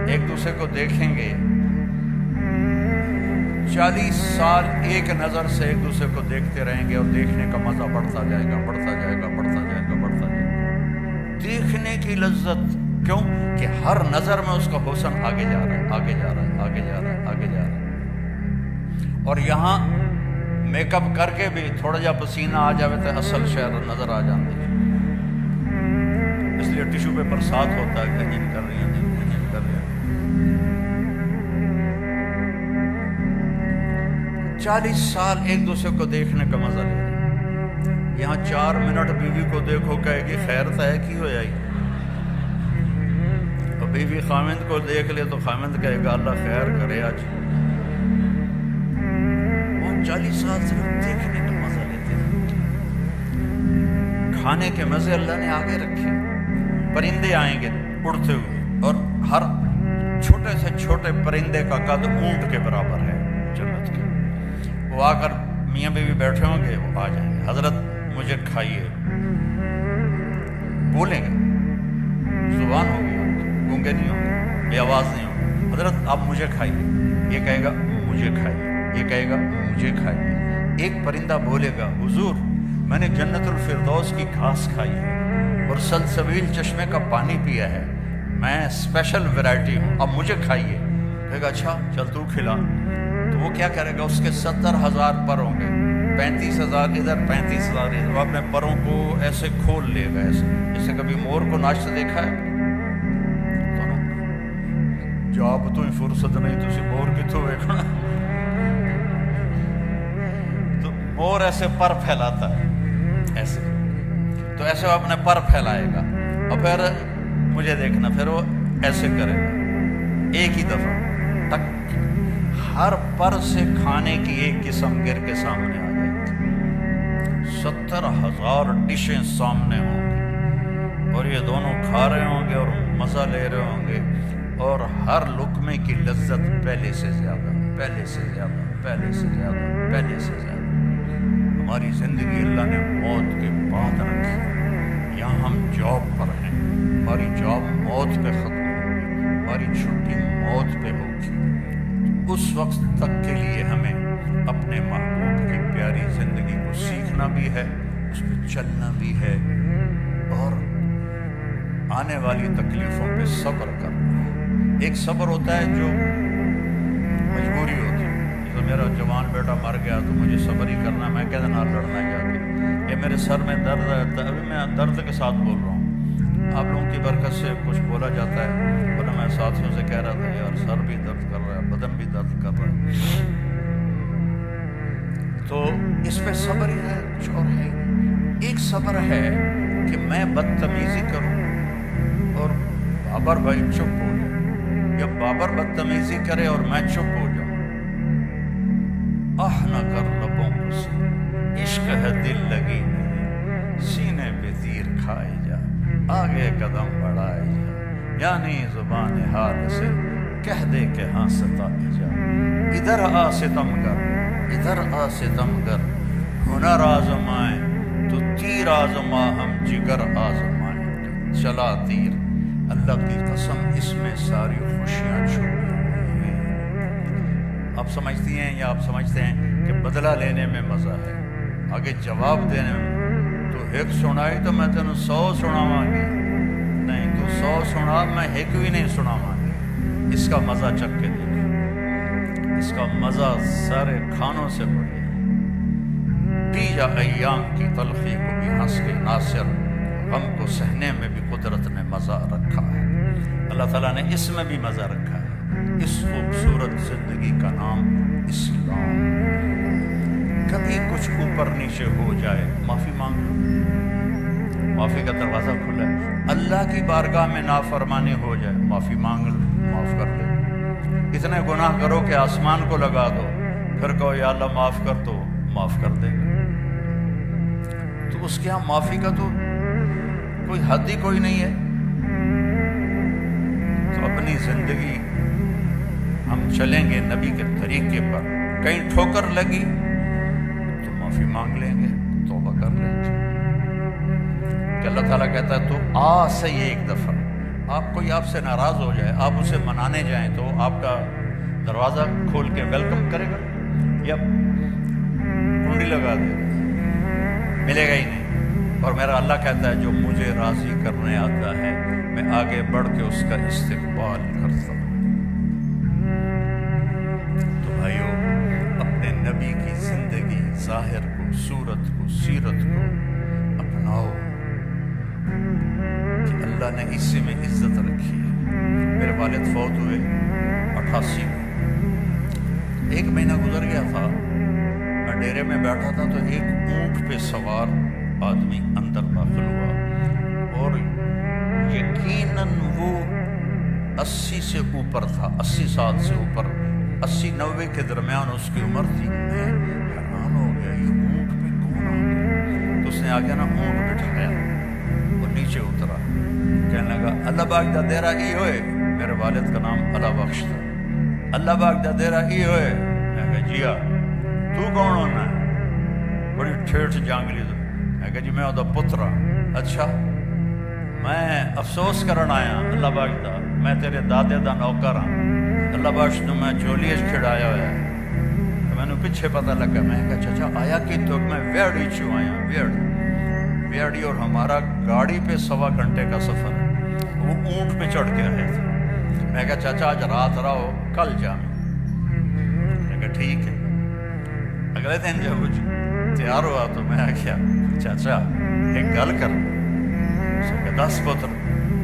ایک دوسرے کو دیکھیں گے 40 سال ایک نظر سے ایک دوسرے کو دیکھتے رہیں گے، اور دیکھنے کا مزہ بڑھتا جائے گا، بڑھتا جائے گا، بڑھتا جائے گا، بڑھتا جائے گا۔ دیکھنے کی لذت، کیوں کہ ہر نظر میں اس کا حسن آگے جا رہا ہے، آگے جا رہا ہے، آگے جا رہا ہے، آگے جا رہا ہے۔ اور یہاں میک اپ کر کے بھی تھوڑا جا پسینہ آ جاوے تو اصل شہر نظر آ جاندی، اس لیے ٹیشو پیپر ساتھ ہوتا ہے کہ جن کر رہی ہیں، جن کر رہی ہیں۔ 40 سال ایک دوسرے کو دیکھنے کا مزہ لے رہے ہیں، یہاں 4 منٹ بیوی کو دیکھو کہے گی خیر طے کی ہو جائے، اور بیوی خامند کو دیکھ لے تو خامند کہے گا اللہ خیر کرے آج۔ وہ 40 سال صرف دیکھنے کا مزہ لیتے ہیں، کھانے کے مزے اللہ نے آگے رکھے۔ پرندے آئیں گے اڑتے ہوئے، اور ہر چھوٹے سے چھوٹے پرندے کا قد اونٹ کے برابر ہے جنت کے، وہ آ کر میاں بیوی بیٹھے ہوں گے، وہ آ جائیں گے۔ حضرت مجھے کھائیے، بولیں گے، زبان ہوگی، گونگے نہیں ہوں گے، بے آواز نہیں ہوں گے، حضرت آپ مجھے کھائیے، یہ کہے گا مجھے کھائیے، یہ کہے گا مجھے کھائیے۔ ایک پرندہ بولے گا حضور میں نے جنت الفردوس کی گھاس کھائی ہے اور سلسبیل چشمے کا پانی پیا ہے، میں اسپیشل ویرائٹی ہوں، اب مجھے کھائیے۔ کہے گا اچھا چل تو کھلا۔ تو وہ کیا کرے گا، اس کے 70,000 پر ہوں گے، 35,000 ادھر 35,000 ادھر، وہ اپنے پروں کو ایسے کھول لے گا، ایسے جیسے کبھی مور کو ناچتے دیکھا ہے؟ جو آپ تو ہی فرصت نہیں تسی مور کتوں ویکھنا۔ تو مور ایسے پر پھیلاتا ہے، ایسے تو ایسے وہ اپنے پر پھیلائے گا، اور پھر مجھے دیکھنا، پھر وہ ایسے کرے گا ایک ہی دفعہ ٹک، ہر پر سے کھانے کی ایک قسم گر کے سامنے آ جائے گی، 70,000 ڈشیں سامنے ہوں گی، اور یہ دونوں کھا رہے ہوں گے اور مزہ لے رہے ہوں گے، اور ہر لقمے کی لذت پہلے سے زیادہ، پہلے سے زیادہ، پہلے سے زیادہ، پہلے سے زیادہ۔ ہماری زندگی اللہ نے موت کے بعد رکھی، یہاں ہم جاب پر ہیں، ہماری جاب موت پہ ختم ہوگی، ہماری چھٹی موت پہ ہوگی، اس وقت تک کے لیے ہمیں اپنے محبوب کی پیاری زندگی کو سیکھنا بھی ہے، اس پہ چلنا بھی ہے، اور آنے والی تکلیفوں پہ صبر کرنا ہے۔ ایک صبر ہوتا ہے جو مجبوری ہوتی ہے، جیسے میرا جوان بیٹا مر گیا تو مجھے صبر ہی کرنا، میں کہتے نہ لڑنا جا کے، یہ میرے سر میں درد ہے، ابھی میں درد کے ساتھ بول رہا ہوں، آپ لوگوں کی برکت سے کچھ بولا جاتا ہے، ورنہ میں ساتھیوں سے کہہ رہا تھا یار سر بھی درد کر رہا ہے، بدن بھی درد کر رہا ہے، تو اس پہ صبر ہی ہے، کچھ اور ہے۔ ایک صبر ہے کہ میں بدتمیزی کروں اور بابر بھائی چپ ہو جائے، یا بابر بدتمیزی کرے اور میں چپ ہو جاؤں، آہ نہ کر لبوں کو سے، عشق ہے دل لگی نہیں، سینے پہ تیر کھائے جا، آگے قدم بڑھائے جا، یعنی زبان حال سے کہہ دے کہ ہاں ستائے جا، ادھر آ ستمگر، ادھر آ ستمگر، ہنر آزمائیں تو تیر آزما، ہم جگر آزمائیں چلا تیر، اللہ کی قسم اس میں ساری خوشیاں چھپی ہوئی ہیں۔ آپ سمجھتی ہیں یا آپ سمجھتے ہیں کہ بدلہ لینے میں مزہ ہے، آگے جواب دینے میں، تو ایک سنائی تو میں تینوں 100 سناواں گی، نہیں تو 100 سنا، میں ایک بھی نہیں سناواں گی، اس کا مزہ چکھ کے دیکھیں، اس کا مزہ سارے کھانوں سے بڑھے، پی جا ایام کی تلخی کو بھی ہنس کے ناصر، غم کو سہنے میں بھی قدرت نے مزہ رکھا ہے، اللہ تعالیٰ نے اس میں بھی مزہ رکھا ہے، اس خوبصورت زندگی کا نام اسلام۔ کبھی کچھ اوپر نیچے ہو جائے معافی مانگ لو، معافی کا دروازہ کھلا ہے، اللہ کی بارگاہ میں نافرمانی ہو جائے معافی مانگ لو، معاف کر دے، اتنے گناہ کرو کہ آسمان کو لگا دو، پھر کہو یا اللہ معاف کر، تو معاف کر دے گا، تو اس کے ہاں معافی کا تو کوئی حد ہی کوئی نہیں ہے۔ تو اپنی زندگی ہم چلیں گے نبی کے طریقے پر، کہیں ٹھوکر لگی تو معافی مانگ لیں گے، توبہ کر لیں گے، کہ اللہ تعالیٰ کہتا ہے تو آ سے یہ ایک دفعہ، آپ کوئی آپ سے ناراض ہو جائے، آپ اسے منانے جائیں تو آپ کا دروازہ کھول کے ویلکم کرے گا یا کنڈی لگا دے گا؟ ملے گا ہی نہیں۔ اور میرا اللہ کہتا ہے جو مجھے راضی کرنے آتا ہے میں آگے بڑھ کے اس کا استقبال کرتا ہوں۔ تو بھائیو، اپنے نبی کی زندگی، ظاہر کو، صورت کو، سیرت کو اپناؤ، کہ اللہ نے اسی میں عزت رکھی ہے۔ میرے والد فوت ہوئے 88 میں، 1 مہینہ گزر گیا تھا، میں ڈیرے میں بیٹھا تھا تو ایک اونٹ پہ سوار آدمی اندر داخل ہوا، اور یقیناً وہ 80 سے اوپر تھا، 80 سال سے اوپر، 80-90 کے درمیان اس کی عمر تھی۔ میں حیران ہو گیا یہ اونٹ پہ کون آ گیا؟ تو اس نے آگے نا اونٹ بٹھایا اور نیچے اترا، کہنے لگا اللہ باغ دا دیرا ای ہوئے، میرے والد کا نام اللہ بخش تھا، اللہ باغ دا دیرا ای ہوئے، میں کہا جی ہاں، تو کون ہونا ہے؟ بڑی ٹھیٹھ جانگلی، میں کہا جی میں وہ پتر ہاں. اچھا میں افسوس کرن آیا اللہ بخش دا میں تیرے دادے دا نوکر ہاں اللہ بخش نو میں چولی کھڑایا ہوا ہے. میں پیچھے پتہ لگا میں کہا چچا آیا کہ تو میں ویڑی چوں آیا ویڑی اور ہمارا گاڑی پہ 1.25 گھنٹے کا سفر ہے. وہ اونٹ پہ چڑھ کے رہے تھے. میں کہا چچا آج رات رہو کل جانا. میں کہا ٹھیک ہے. اگلے دن جب تیار ہوا تو میں کیا چچا ایک گل کر. اس نے کہا 10 پتر.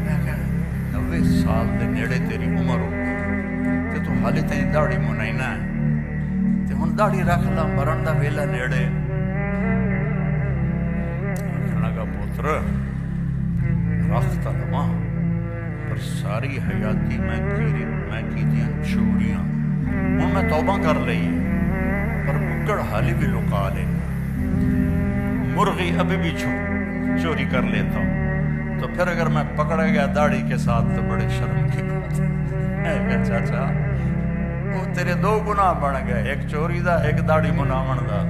میں کہا 90 سال دے نیڑے تیری عمر ہو تے تو حالی تین داڑھی منائنا ہے تے ہن داڑھی رکھ لا مرن دا ویلا نیڑے. آخر لگا پتر رکھ تا لواں پر ساری حیاتی میں کیتیاں چوریاں ہن میں توبہ کر لئی پر بکڑ حالی بھی لکا لے. مرغی ابھی بھی چوری کر لیتا ہوں تو پھر اگر میں پکڑا گیا داڑھی کے ساتھ تو بڑے شرم کی بات ہے. چاچا وہ تیرے 2 گناہ بن گئے ایک چوری دا ایک داڑھی مناون دا.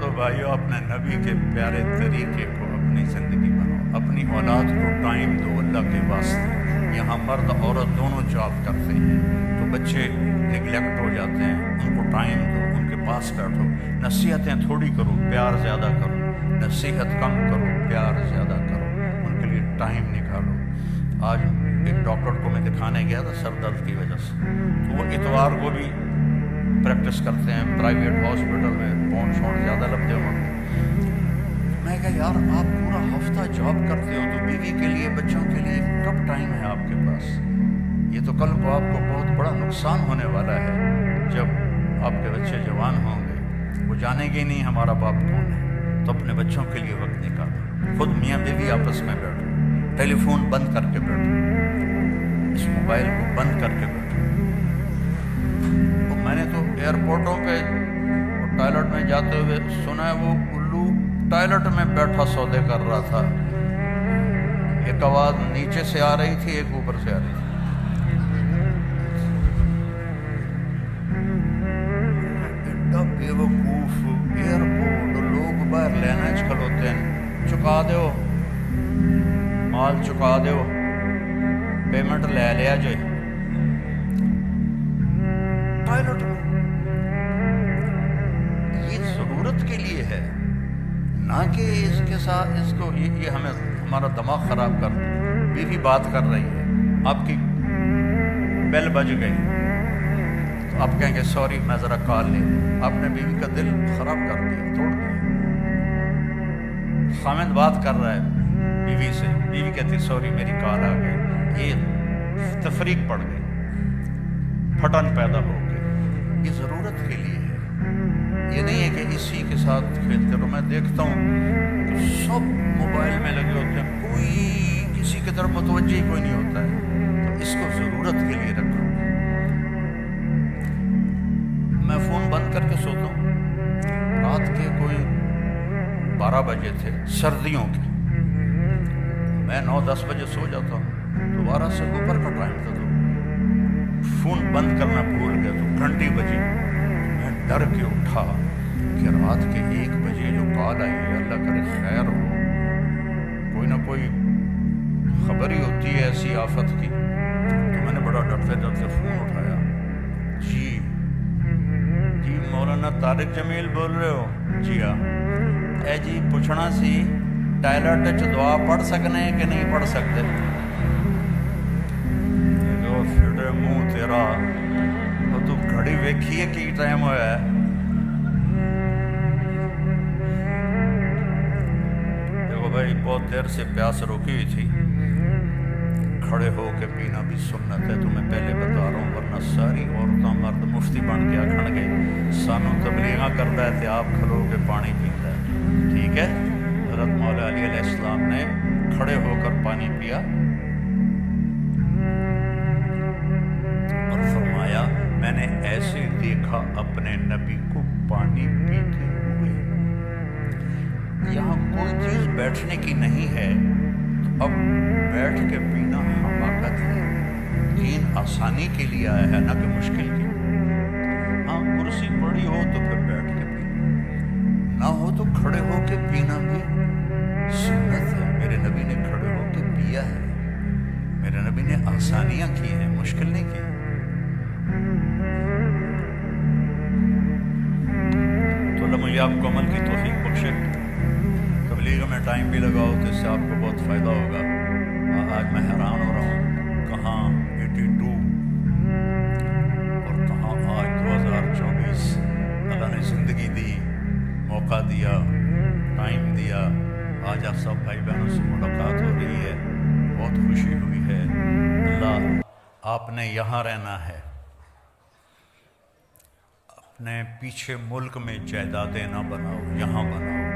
تو بھائیو اپنے نبی کے پیارے طریقے کو اپنی زندگی بناؤ. اپنی اولاد کو ٹائم دو اللہ کے واسطے. یہاں مرد عورت دونوں جاب کرتے ہیں تو بچے نگلیکٹ ہو جاتے ہیں. ان کو ٹائم دو ان کے پاس بیٹھو. نصیحتیں تھوڑی کرو پیار زیادہ کرو. نصیحت کم کرو پیار زیادہ کرو. ان کے لیے ٹائم نکالو. آج ایک ڈاکٹر کو میں دکھانے گیا تھا سر درد کی وجہ سے تو وہ اتوار کو بھی پریکٹس کرتے ہیں پرائیویٹ ہاسپٹل میں. پونڈ شونڈ زیادہ لگتے ہوں. میں کہا یار آپ پورا ہفتہ جاب کرتے ہو تو بیوی کے لیے بچوں کے لیے کب ٹائم ہے آپ کے پاس؟ یہ تو کل کو آپ کو بہت بڑا نقصان ہونے والا ہے. جب آپ کے بچے جوان ہوں گے وہ جانیں گے نہیں ہمارا باپ کون ہے. تو اپنے بچوں کے لیے وقت نکالو. خود میاں بیوی آپس میں بیٹھو. ٹیلی فون بند کر کے بیٹھو. اس موبائل کو بند کر کے بیٹھو. میں نے تو ایئرپورٹوں پہ ٹوائلٹ میں جاتے ہوئے سنا ہے وہ الو ٹوائلٹ میں بیٹھا سودے کر رہا تھا. ایک آواز نیچے سے آ رہی تھی ایک اوپر سے آ رہی تھی. ایڈا بے وقوف ایئرپورٹ لوگ باہر لینا کھلوتے ہیں. چکا دو مال چکا دو پیمنٹ لے لیا جائے. ٹوائلٹ میں یہ ضرورت کے لیے ہے نہ کہ اس کے ساتھ اس کو یہ ہمیں ہمارا دماغ خراب کر. بیوی بات کر رہی ہے آپ کی بیل بج گئی تو آپ کہیں گے سوری میں ذرا کال لے. آپ نے بیوی کا دل خراب کر دیا توڑ دیا. خامد بات کر رہا ہے بیوی سے بیوی کہتی سوری میری کال آ گئی. یہ تفریق پڑ گئی پھٹن پیدا ہو گئی. یہ ضرورت کے لیے ہے. یہ نہیں ہے کہ اسی کے ساتھ کھیلتے رہو. میں دیکھتا ہوں کہ سب موبائل میں لگے ہوتے ہیں کوئی کسی کی طرف متوجہ ہی کوئی نہیں ہوتا ہے. تو اس کو ضرورت کے لیے رکھو. میں فون بند کر کے سوتا ہوں. رات کے کوئی 12 بجے تھے سردیوں کے. میں 9-10 بجے سو جاتا ہوں. دوبارہ سے اوپر کا ٹائم تھا تو فون بند کرنا بھول گیا تو گھنٹی بجی. میں ڈر کے اٹھا کہ رات کے 1 بجے جو کال آئی ہے اللہ کرے خیر ہو. کوئی نہ کوئی خبر ہی ہوتی ہے ایسی آفت کی. تو میں نے بڑا ڈرتے ڈرتے فون اٹھایا. جی مولانا طارق جمیل بول رہے ہو؟ جی ہاں. اے جی پوچھنا سی ٹائلٹ چ دعا پڑھ سکنے کہ نہیں پڑھ سکتے؟ پھر منہ تیرا تو گھڑی ویکھی ہے کی ٹائم ہوا ہے. دیکھو بھائی بہت دیر سے پیاس روکی ہوئی تھی. کھڑے ہو کے پینا بھی سنت ہے. تمہیں پہلے بتا رہا ہوں ورنہ ساری عورتیں مرد مفتی بن کے آکھن گے سانوں تبلیغاں کرتا ہے تو آپ کھلو کے پانی پیتا ہے. ٹھیک ہے. حضرت مولا علی علیہ السلام نے کھڑے ہو کر پانی پیا اور فرمایا میں نے ایسے دیکھا اپنے نبی کو پانی پیتے ہوئے. یہاں کوئی چیز بیٹھنے کی نہیں ہے تو اب بیٹھ کے پینا حماقت ہے. دین آسانی کے لیے آیا ہے نہ کہ مشکل کی. ہاں کرسی پڑی ہو تو پھر بیٹھ کے پینا, نہ ہو تو کھڑے ہو کے پینا بھی سنت ہے، میرے نبی نے کھڑے ہو کے پیا ہے، میرے نبی نے آسانیاں کی ہیں، مشکل نہیں کی۔ تو اللہ مجھے آپ کو عمل کی توفیق بخشے، تبلیغ میں ٹائم بھی لگاؤ تو اس سے آپ کو بہت فائدہ ہوگا۔ آج میں حیران ہو رہا ہوں، کہاں 82 اور کہاں آج 2024 اللہ نے زندگی دی، موقع دیا، ٹائم دیا، آج آپ سب بھائی بہنوں سے ملاقات ہو رہی ہے، بہت خوشی ہوئی ہے۔ اللہ آپ نے یہاں رہنا ہے، اپنے پیچھے ملک میں جائیدادیں نہ بناؤ، یہاں بناؤ۔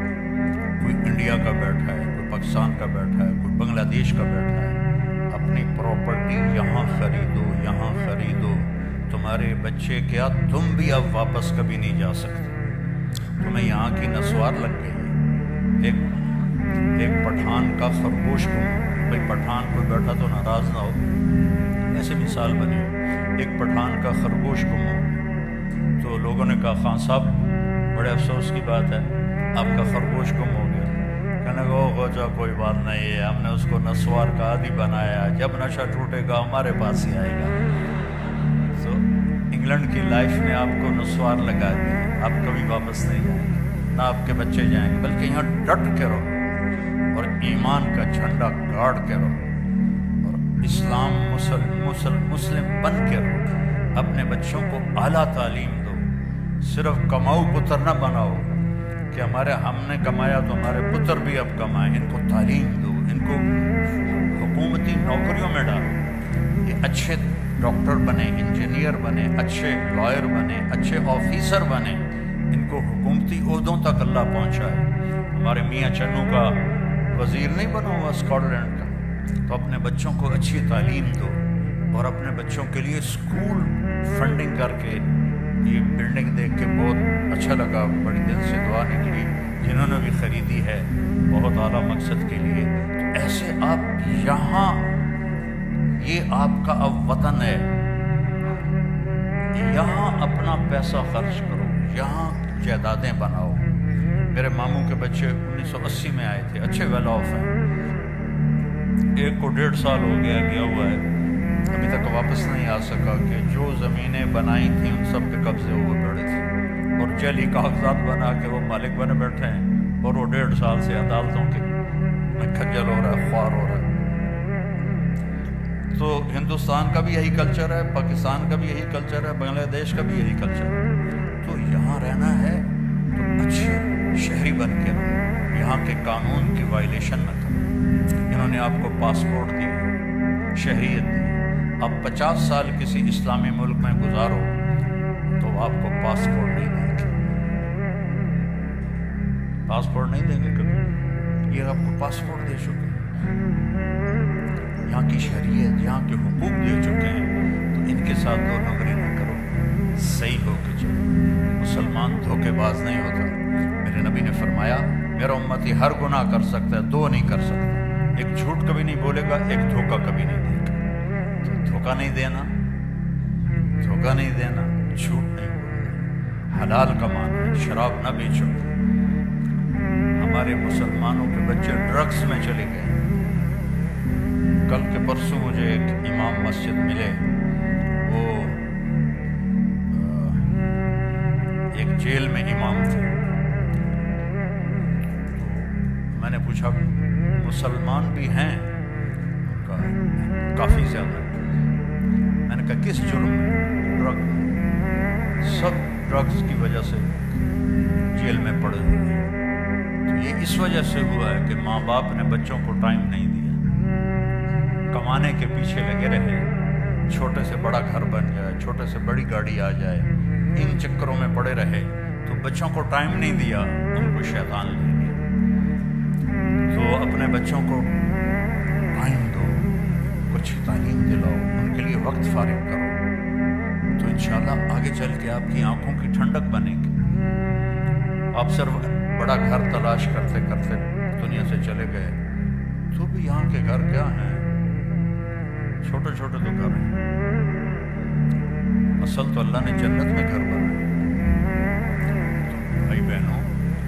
کوئی انڈیا کا بیٹھا ہے، کوئی پاکستان کا بیٹھا ہے، کوئی بنگلہ دیش کا بیٹھا ہے، اپنی پراپرٹی یہاں خریدو، یہاں خریدو۔ تمہارے بچے کیا، تم بھی اب واپس کبھی نہیں جا سکتے، تمہیں یہاں کی نسوار لگ گئی ہے۔ ایک پٹھان کا خرگوش کو، بھائی پٹھان کوئی بیٹھا تو ناراض نہ ہو، ایسے مثال بنی، ایک پٹھان کا خرگوش کو منہ، تو لوگوں نے کہا خان صاحب بڑے افسوس کی بات ہے، آپ کا خرگوش گم ہو گیا۔ کہنے لگا او غوجہ کوئی بات نہیں ہے، ہم نے اس کو نسوار کا عادی بنایا، جب نشہ ٹوٹے گا ہمارے پاس ہی آئے گا۔ تو انگلینڈ کی لائف نے آپ کو نسوار لگا دی، آپ کبھی واپس نہیں جائیں گے، نہ آپ کے بچے جائیں گے، بلکہ یہاں ڈٹ کے رہو اور ایمان کا جھنڈا گاڑ کے رہو اور اسلام مسلم بن کے رہو۔ اپنے بچوں کو اعلیٰ تعلیم دو، صرف کماؤ پتر نہ بناؤ کہ ہم نے کمایا تو ہمارے پتر بھی اب کمائیں۔ ان کو تعلیم دو، ان کو حکومتی نوکریوں میں ڈالو، یہ اچھے ڈاکٹر بنے، انجینئر بنے، اچھے لائر بنے، اچھے آفیسر بنے، ان کو حکومتی عہدوں تک اللہ پہنچائے۔ ہمارے میاں چنو کا وزیر نہیں بنا ہوا اسکاٹ لینڈ کا، تو اپنے بچوں کو اچھی تعلیم دو اور اپنے بچوں کے لیے اسکول فنڈنگ کر کے، یہ بلڈنگ دیکھ کے بہت اچھا لگا، بڑی دل سے دعا نکلی، جنہوں نے بھی خریدی ہے بہت اعلیٰ مقصد کے لیے۔ تو ایسے آپ یہاں، یہ آپ کا اب وطن ہے، یہاں اپنا پیسہ خرچ کرو، یہاں جائیدادیں بناؤ۔ میرے ماموں کے بچے 1980 میں آئے تھے، اچھے ویل آف ہیں، ایک کو 1.5 سال ہو گیا ہوا ہے، ابھی تک واپس نہیں آ سکا کہ جو زمینیں بنائی تھیں ان سب کے قبضے ہوئے پڑے تھے اور جعلی کاغذات بنا کے وہ مالک بنے بیٹھے ہیں، اور وہ 1.5 سال سے عدالتوں کے میں کھجل ہو رہا ہے، خوار ہو رہا ہے۔ تو ہندوستان کا بھی یہی کلچر ہے، پاکستان کا بھی یہی کلچر ہے، بنگلہ دیش کا بھی یہی کلچر ہے۔ تو یہاں رہنا ہے تو اچھے شہری بن کے رہو، یہاں کے قانون کی وائلیشن نہ کرو۔ انہوں نے آپ کو پاسپورٹ دی، شہریت دی، اب 50 سال کسی اسلامی ملک میں گزارو تو آپ کو پاسپورٹ نہیں دیں گے، پاسپورٹ نہیں دیں گے کبھی، یہ آپ کو پاسپورٹ دے چکے ہیں، یہاں کی شہریت، یہاں کے حقوق دے چکے ہیں، تو ان کے ساتھ دو نمبری نہ کرو، صحیح ہو کے چلو۔ مسلمان دھوکے باز نہیں ہوتا، میرے نبی نے فرمایا میرا امتی ہر گناہ کر سکتا ہے، 2 نہیں کر سکتا، ایک جھوٹ کبھی نہیں بولے گا، ایک دھوکہ کبھی نہیں دے گا۔ دھوکہ نہیں دینا، دھوکہ نہیں دینا، جھوٹ نہیں بولنا، حلال کمانا، شراب نہ بیچو۔ ہمارے مسلمانوں کے بچے ڈرگس میں چلے گئے۔ کل کے پرسوں مجھے ایک امام مسجد ملے، وہ ایک جیل میں امام تھے، تو میں نے پوچھا مسلمان بھی ہیں؟ کافی زیادہ۔ میں نے کہا کس جرم میں؟ ڈرگ، سب ڈرگز کی وجہ سے جیل میں پڑے ہوئے ہیں۔ تو یہ اس وجہ سے ہوا ہے کہ ماں باپ نے بچوں کو ٹائم نہیں دیا، کمانے کے پیچھے لگے رہے، چھوٹے سے بڑا گھر بن جائے، چھوٹے سے بڑی گاڑی آ جائے، ان چکروں میں پڑے رہے، تو بچوں کو ٹائم نہیں دیا، ان کو شیطان لے گیا۔ تو اپنے بچوں کو ٹائم دو، کچھ تعلیم دلاؤ، ان کے لیے وقت فارغ کرو، تو انشاءاللہ آگے چل کے آپ کی آنکھوں کی ٹھنڈک بنے گی۔ آپ صرف بڑا گھر تلاش کرتے کرتے دنیا سے چلے گئے، تو بھی یہاں کے گھر کیا ہیں، چھوٹے چھوٹے تو گھر ہیں، اصل تو اللہ نے جنت میں گھر بنائے۔ تو بھائی بہنوں،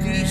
30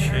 6